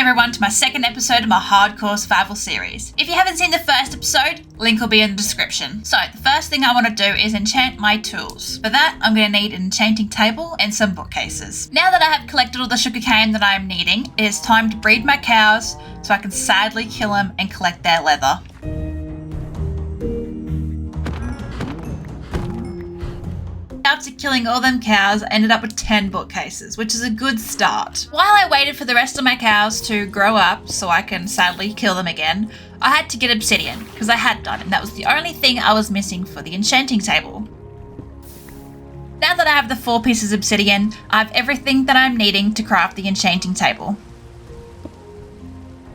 everyone to my second episode of my hardcore survival series. If you haven't seen the first episode, link will be in the description. So the first thing I want to do is enchant my tools. For that, I'm going to need an enchanting table and some bookcases. Now that I have collected all the sugarcane that I am needing, it is time to breed my cows so I can sadly kill them and collect their leather. After killing all them cows, I ended up with 10 bookcases, which is a good start. While I waited for the rest of my cows to grow up so I can sadly kill them again, I had to get obsidian, because I had done, and that was the only thing I was missing for the enchanting table. Now that I have the 4 pieces of obsidian, I have everything that I'm needing to craft the enchanting table.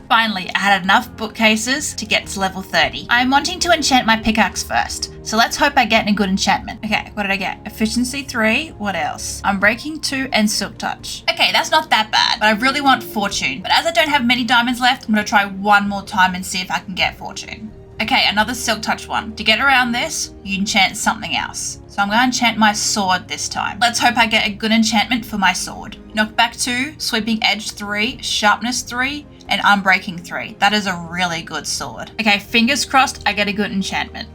Finally, I had enough bookcases to get to level 30. I'm wanting to enchant my pickaxe first, so let's hope I get a good enchantment. Okay, what did I get? Efficiency 3, what else? Unbreaking 2 and Silk Touch. Okay, that's not that bad, but I really want Fortune. But as I don't have many diamonds left, I'm gonna try one more time and see if I can get Fortune. Okay, another Silk Touch one. To get around this, you enchant something else. So I'm going to enchant my sword this time. Let's hope I get a good enchantment for my sword. Knockback 2, Sweeping Edge 3, Sharpness 3, and Unbreaking 3. That is a really good sword. Okay, fingers crossed I get a good enchantment.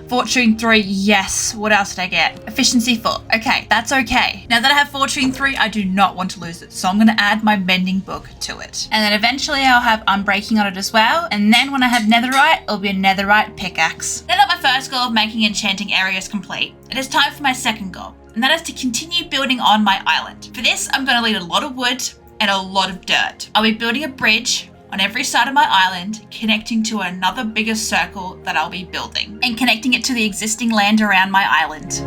Fortune 3, yes. What else did I get? Efficiency 4. Okay, that's okay. Now that I have Fortune 3, I do not want to lose it. So I'm going to add my mending book to it. And then eventually I'll have Unbreaking on it as well. And then when I have Netherite, it'll be a Netherite pickaxe. Now that my first goal of making enchanting areas complete, it is time for my second goal. And that is to continue building on my island. For this, I'm going to need a lot of wood and a lot of dirt. I'll be building a bridge on every side of my island, connecting to another bigger circle that I'll be building, and connecting it to the existing land around my island.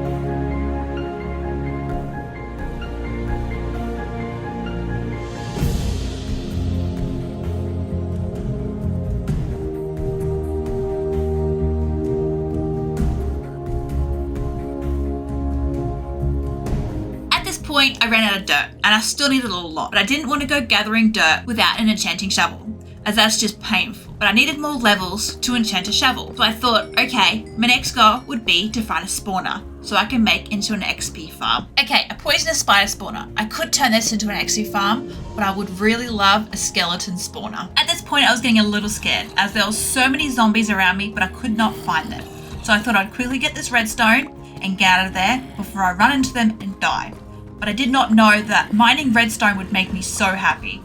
I ran out of dirt, and I still needed a lot, but I didn't want to go gathering dirt without an enchanting shovel, as that's just painful. But I needed more levels to enchant a shovel, so I thought, okay, my next goal would be to find a spawner, so I can make into an XP farm. Okay, a poisonous spider spawner. I could turn this into an XP farm, but I would really love a skeleton spawner. At this point, I was getting a little scared, as there were so many zombies around me, but I could not find them. So I thought I'd quickly get this redstone and get out of there before I run into them and die. But I did not know that mining redstone would make me so happy.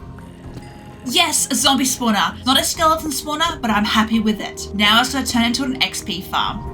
Yes, a zombie spawner. Not a skeleton spawner, but I'm happy with it. Now it's going to turn into an XP farm.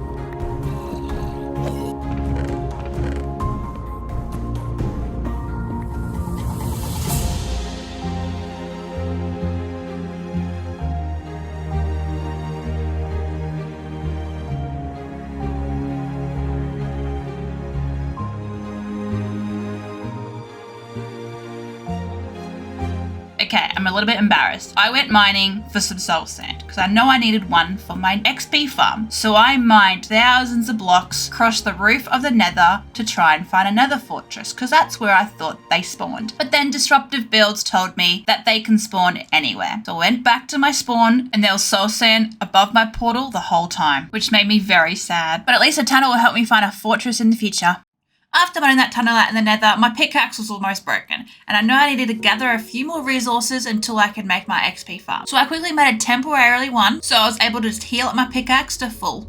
Okay, I'm a little bit embarrassed. I went mining for some soul sand because I know I needed one for my XP farm. So I mined thousands of blocks across the roof of the nether to try and find a nether fortress because that's where I thought they spawned. But then disruptive builds told me that they can spawn anywhere. So I went back to my spawn and there was soul sand above my portal the whole time, which made me very sad. But at least a tunnel will help me find a fortress in the future. After mining that tunnel out in the nether, my pickaxe was almost broken, and I know I needed to gather a few more resources until I could make my XP farm. So I quickly made a temporarily one, so I was able to just heal up my pickaxe to full.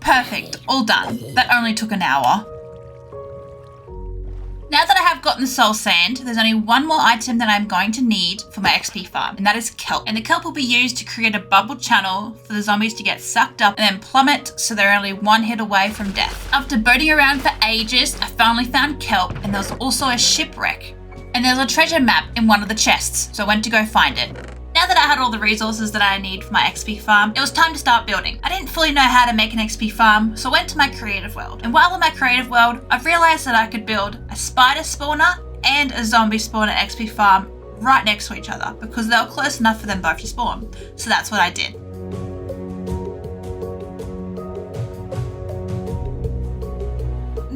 Perfect, all done. That only took an hour. Now that I have gotten the soul sand, there's only one more item that I'm going to need for my XP farm, and that is kelp. And the kelp will be used to create a bubble channel for the zombies to get sucked up and then plummet so they're only one hit away from death. After boating around for ages, I finally found kelp, and there was also a shipwreck. And there's a treasure map in one of the chests, so I went to go find it. Now that I had all the resources that I need for my XP farm, it was time to start building. I didn't fully know how to make an XP farm, so I went to my creative world. And while in my creative world, I've realized that I could build a spider spawner and a zombie spawner XP farm right next to each other because they were close enough for them both to spawn. So that's what I did.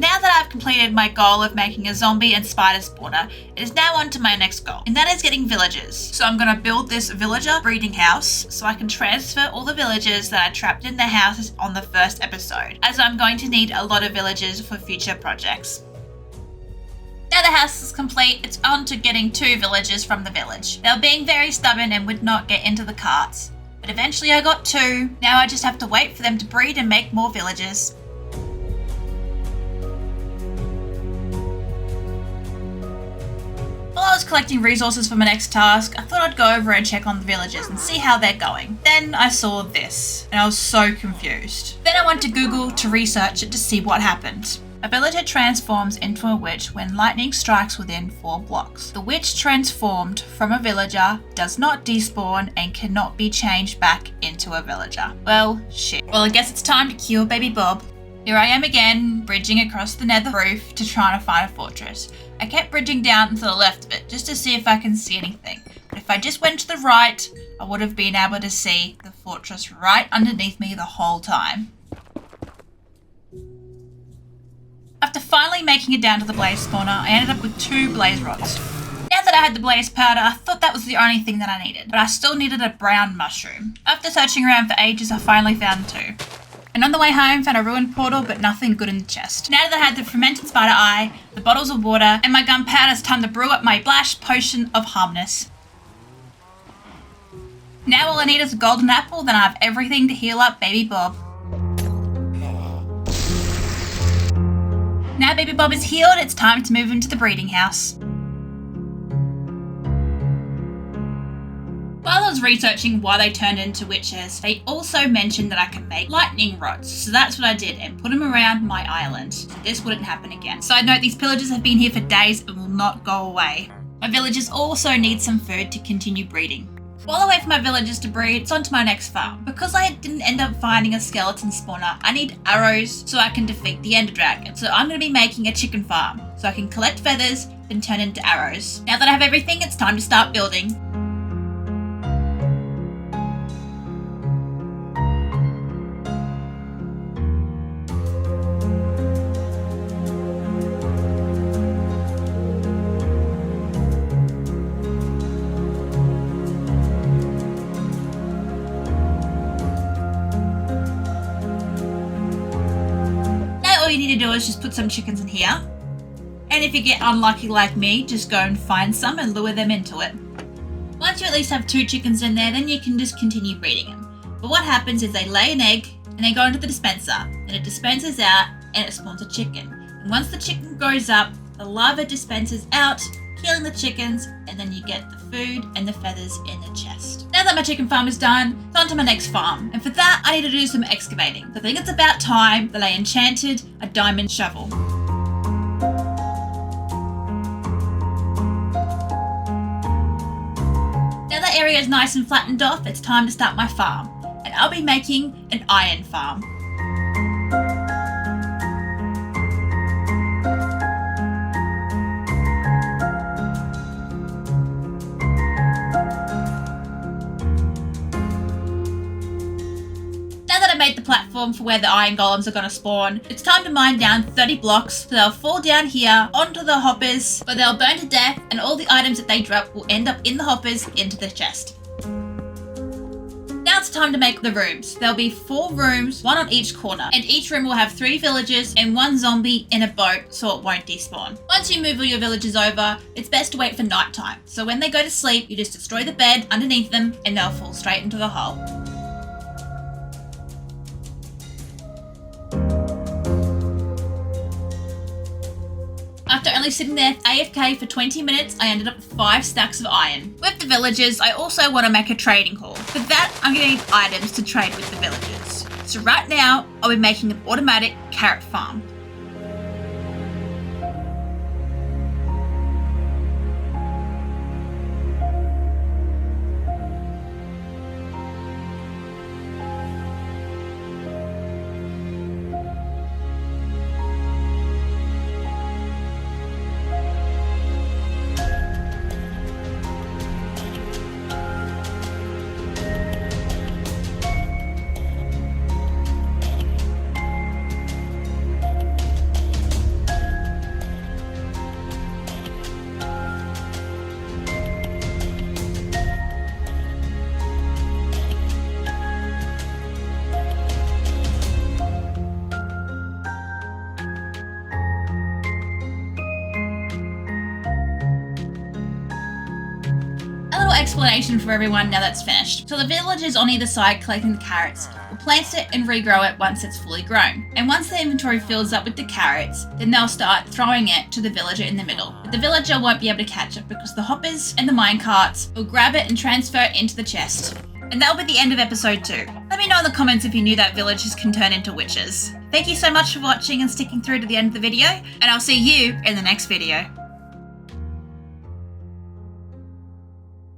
Now that I've completed my goal of making a zombie and spider spawner, it is now on to my next goal, and that is getting villagers. So I'm going to build this villager breeding house so I can transfer all the villagers that I trapped in the houses on the first episode, as I'm going to need a lot of villagers for future projects. Now the house is complete, it's on to getting 2 villagers from the village. They were being very stubborn and would not get into the carts. But eventually I got 2, now I just have to wait for them to breed and make more villagers. While I was collecting resources for my next task, I thought I'd go over and check on the villagers and see how they're going. Then I saw this, and I was so confused. Then I went to Google to research it to see what happened. A villager transforms into a witch when lightning strikes within 4 blocks. The witch transformed from a villager does not despawn and cannot be changed back into a villager. Well, shit. Well, I guess it's time to cure baby Bob. Here I am again, bridging across the nether roof to try to find a fortress. I kept bridging down to the left of it just to see if I can see anything. But if I just went to the right, I would have been able to see the fortress right underneath me the whole time. After finally making it down to the blaze spawner, I ended up with 2 blaze rods. Now that I had the blaze powder, I thought that was the only thing that I needed, but I still needed a brown mushroom. After searching around for ages, I finally found 2. And on the way home, found a ruined portal, but nothing good in the chest. Now that I had the fermented spider eye, the bottles of water, and my gunpowder, it's time to brew up my Blash potion of harmless. Now all I need is a golden apple, then I have everything to heal up baby Bob. Now baby Bob is healed, it's time to move into the breeding house. While I was researching why they turned into witches, they also mentioned that I can make lightning rods. So that's what I did and put them around my island. So this wouldn't happen again. Side note, these pillagers have been here for days and will not go away. My villagers also need some food to continue breeding. While I wait for my villagers to breed, it's on to my next farm. Because I didn't end up finding a skeleton spawner, I need arrows so I can defeat the ender dragon. So I'm going to be making a chicken farm so I can collect feathers and turn into arrows. Now that I have everything, it's time to start building. All you need to do is just put some chickens in here. And if you get unlucky like me, just go and find some and lure them into it. Once you at least have 2 chickens in there, then you can just continue breeding them. But what happens is they lay an egg and they go into the dispenser. And it dispenses out and it spawns a chicken. And once the chicken grows up, the larva dispenses out, killing the chickens, and then you get the food and the feathers in the chest. Now that my chicken farm is done, it's on to my next farm. And for that, I need to do some excavating. So I think it's about time that I enchanted a diamond shovel. Now that area is nice and flattened off, it's time to start my farm. And I'll be making an iron farm. Made the platform for where the iron golems are going to spawn. It's time to mine down 30 blocks so they'll fall down here onto the hoppers, but they'll burn to death and all the items that they drop will end up in the hoppers into the chest. Now it's time to make the rooms. There'll be 4 rooms, 1 on each corner, and each room will have 3 villagers and 1 zombie in a boat so it won't despawn. Once you move all your villagers over, it's best to wait for night time. So when they go to sleep, you just destroy the bed underneath them and they'll fall straight into the hole. After only sitting there AFK for 20 minutes, I ended up with 5 stacks of iron. With the villagers, I also want to make a trading hall. For that, I'm going to need items to trade with the villagers. So right now, I'll be making an automatic carrot farm. explanation for everyone now that's finished. So the villagers on either side collecting the carrots will plant it and regrow it once it's fully grown. And once the inventory fills up with the carrots, then they'll start throwing it to the villager in the middle. But the villager won't be able to catch it because the hoppers and the mine carts will grab it and transfer it into the chest. And that'll be the end of episode 2. Let me know in the comments if you knew that villagers can turn into witches. Thank you so much for watching and sticking through to the end of the video, and I'll see you in the next video.